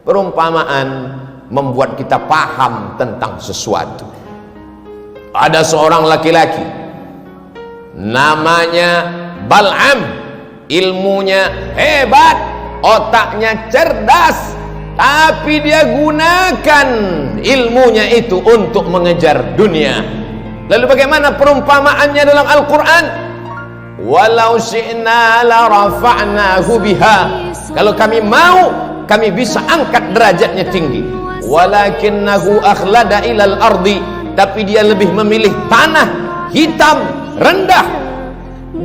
Perumpamaan membuat kita paham tentang sesuatu. Ada seorang laki-laki namanya Bal'am, ilmunya hebat, otaknya cerdas, tapi dia gunakan ilmunya itu untuk mengejar dunia. Lalu bagaimana perumpamaannya dalam Al-Quran? Walau syi'na la rafa'nahu biha. Kalau kami mau, kami bisa angkat derajatnya tinggi. Walakinnahu akhlada ilal ardi. Tapi dia lebih memilih tanah hitam, rendah.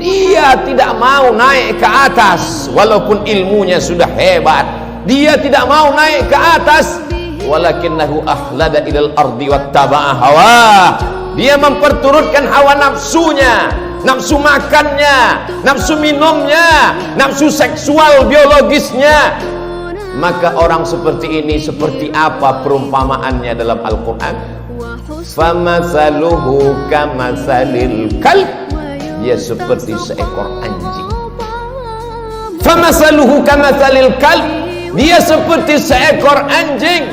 Dia tidak mau naik ke atas walaupun ilmunya sudah hebat. Dia tidak mau naik ke atas. Walakinnahu akhlada ilal ardi wattaba'a hawa. Dia memperturutkan hawa nafsunya, nafsu makannya, nafsu minumnya, nafsu seksual biologisnya. Maka orang seperti ini seperti apa perumpamaannya dalam Al-Quran? Famathaluhu kamathalil kalb. Dia seperti seekor anjing. Famathaluhu kamathalil kalb. Dia seperti seekor anjing.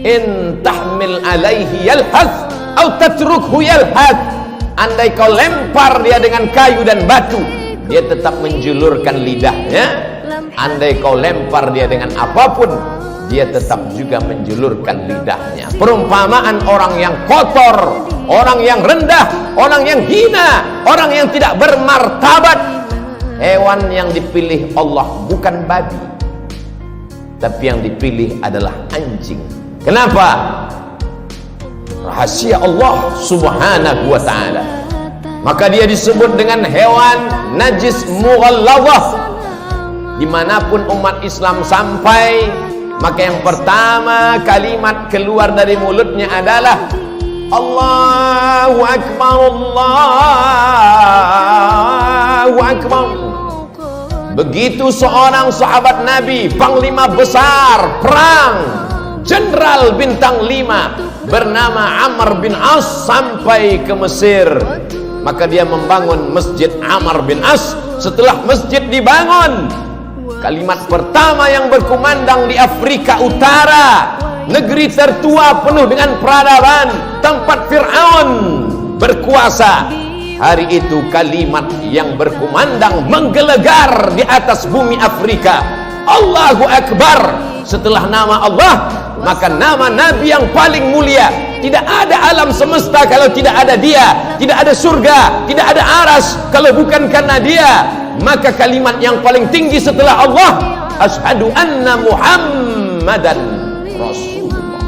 In tahmil alaihi yalhath au tatrukhu yalhath. Andai kau lempar dia dengan kayu dan batu, dia tetap menjulurkan lidahnya. Andai kau lempar dia dengan apapun, dia tetap juga menjulurkan lidahnya. Perumpamaan orang yang kotor, orang yang rendah, orang yang hina, orang yang tidak bermartabat. Hewan yang dipilih Allah bukan babi, tapi yang dipilih adalah anjing. Kenapa? Rahasia Allah subhanahu wa ta'ala. Maka dia disebut dengan hewan najis mughalladhah. Dimanapun umat Islam sampai, maka yang pertama kalimat keluar dari mulutnya adalah Allahu Akbar, Allahu Akbar. Begitu seorang sahabat Nabi, panglima besar perang, jenderal bintang 5 bernama Amr bin As sampai ke Mesir, maka dia membangun Masjid Amr bin As. Setelah masjid dibangun, kalimat pertama yang berkumandang di Afrika Utara, negeri tertua penuh dengan peradaban, tempat Fir'aun berkuasa, hari itu kalimat yang berkumandang menggelegar di atas bumi Afrika, Allahu Akbar. Setelah nama Allah, maka nama Nabi yang paling mulia. Tidak ada alam semesta kalau tidak ada dia, tidak ada surga, tidak ada aras kalau bukan karena dia. Maka kalimat yang paling tinggi setelah Allah, asyhadu anna Muhammadan Rasulullah.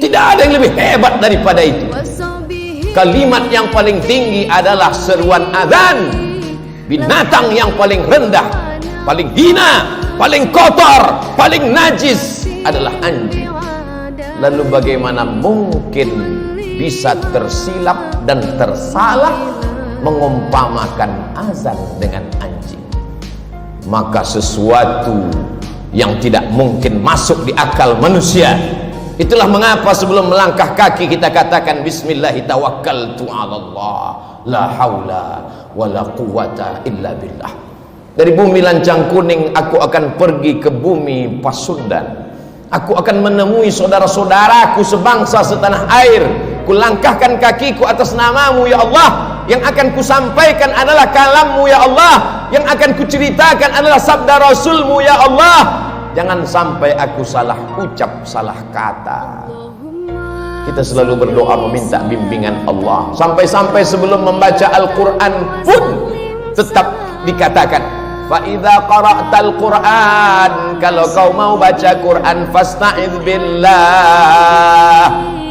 Tidak ada yang lebih hebat daripada itu. Kalimat yang paling tinggi adalah seruan azan. Binatang yang paling rendah, paling hina, paling kotor, paling najis adalah anjing. Lalu bagaimana mungkin bisa tersilap dan tersalah mengumpamakan azan dengan anjing? Maka sesuatu yang tidak mungkin masuk di akal manusia. Itulah mengapa sebelum melangkah kaki kita katakan bismillah tawakkaltu 'ala Allah, la haula wala quwata illa billah. Dari bumi Lancang Kuning aku akan pergi ke bumi Pasundan. Aku akan menemui saudara-saudaraku sebangsa setanah air. Kulangkahkan kakiku atas namamu ya Allah. Yang akan kusampaikan adalah kalammu ya Allah. Yang akan kuceritakan adalah sabda Rasulmu ya Allah. Jangan sampai aku salah ucap, salah kata. Kita selalu berdoa meminta bimbingan Allah. Sampai-sampai sebelum membaca Al-Quran pun tetap dikatakan, fa idza qara'tal Qur'an, kalau kau mau baca Quran, fasta'idz billah,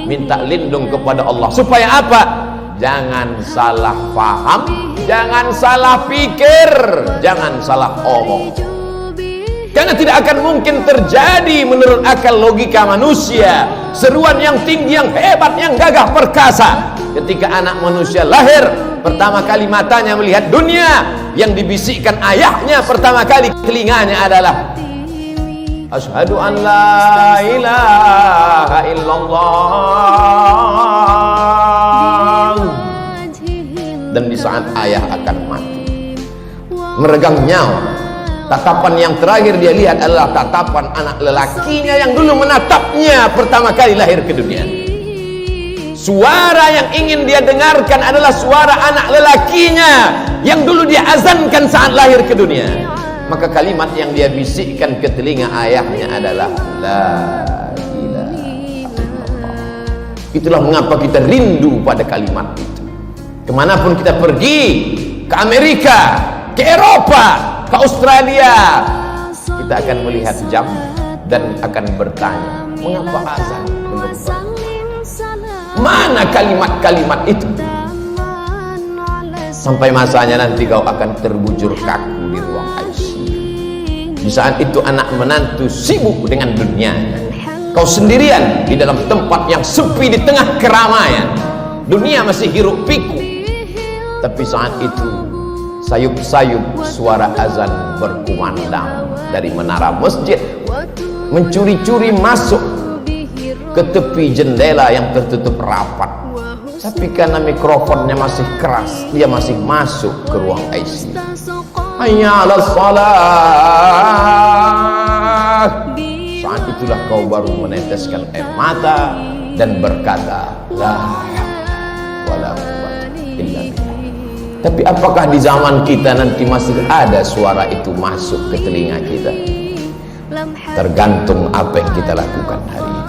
minta lindung kepada Allah. Supaya apa? Jangan salah paham, jangan salah pikir, jangan salah omong. Karena tidak akan mungkin terjadi menurut akal logika manusia seruan yang tinggi, yang hebat, yang gagah perkasa ketika anak manusia lahir. Pertama kali matanya melihat dunia, yang dibisikkan ayahnya pertama kali telinganya adalah asyhadu an la ilaha illallah. Dan di saat ayah akan mati, meregang nyawa, Tatapan yang terakhir dia lihat adalah tatapan anak lelakinya yang dulu menatapnya pertama kali lahir ke dunia. Suara yang ingin dia dengarkan adalah suara anak lelakinya yang dulu dia azankan saat lahir ke dunia. Maka kalimat yang dia bisikkan ke telinga ayahnya adalah la ilaha illallah. Itulah mengapa kita rindu pada kalimat itu. Kemanapun kita pergi, ke Amerika, ke Eropa, ke Australia, kita akan melihat jam dan akan bertanya, mengapa azan belum bertanya? Mana kalimat-kalimat itu? Sampai masanya nanti kau akan terbujur kaku di ruang ICU. Di saat itu anak menantu sibuk dengan dunianya, kau sendirian di dalam tempat yang sepi di tengah keramaian. Dunia masih hiruk pikuk. Tapi saat itu sayup-sayup suara azan berkumandang dari menara masjid, mencuri-curi masuk ke tepi jendela yang tertutup rapat. Tapi karena mikrofonnya masih keras, dia masih masuk ke ruang ICU. Hayya 'alas shalah. Saat itulah kau baru meneteskan air mata dan berkata, la wala quwwata illa billah. Tapi apakah di zaman kita nanti masih ada suara itu masuk ke telinga kita? Tergantung apa yang kita lakukan hari ini.